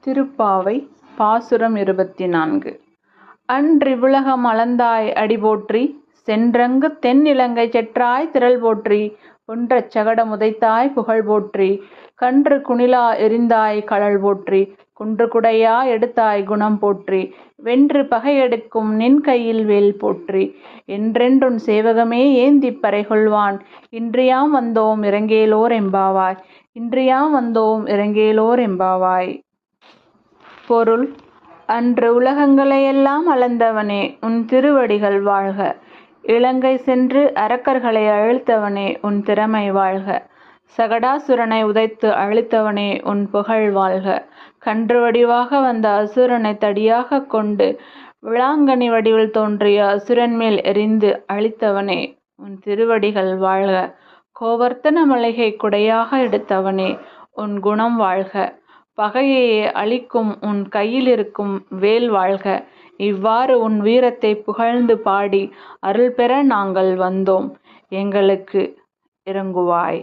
திருப்பாவை பாசுரம் 24. அன்றிவ்வுலகம் அளந்தாய் அடிபோற்றி, சென்றங்கு தென்னிலங்கை செற்றாய் திரள் போற்றி, ஒன்றச் சகடம் உதைத்தாய் புகழ் போற்றி, கன்று குணிலா எறிந்தாய் கழல் போற்றி, குன்று குடையா எடுத்தாய் குணம் போற்றி, வென்று பகையெடுக்கும் நின் கையில் வேல் போற்றி, என்றென்றுன் சேவகமே ஏந்திப் பறைகொள்வான், இன்றியாம் வந்தோம் இரங்கேலோர் எம்பாவாய், இன்றியாம் வந்தோம் இரங்கேலோர் எம்பாவாய். பொருள்: அன்று உலகங்களையெல்லாம் அளந்தவனே, உன் திருவடிகள் வாழ்க. இலங்கை சென்று அரக்கர்களை அழித்தவனே, உன் திறமை வாழ்க. சகடாசுரனை உதைத்து அழித்தவனே, உன் புகழ் வாழ்க. கன்று வடிவாக வந்த அசுரனை தடியாகக் கொண்டு விளாங்கனி வடிவில் தோன்றிய அசுரன் மேல் எறிந்து அழித்தவனே, உன் திருவடிகள் வாழ்க. கோவர்த்தன மலையை குடையாக எடுத்தவனே, உன் குணம் வாழ்க. பகையை அழிக்கும் உன் கையிலிருக்கும் வேல் வாழ்க. இவ்வாறு உன் வீரத்தை புகழ்ந்து பாடி அருள் பெற நாங்கள் வந்தோம், எங்களுக்கு இரங்குவாய்.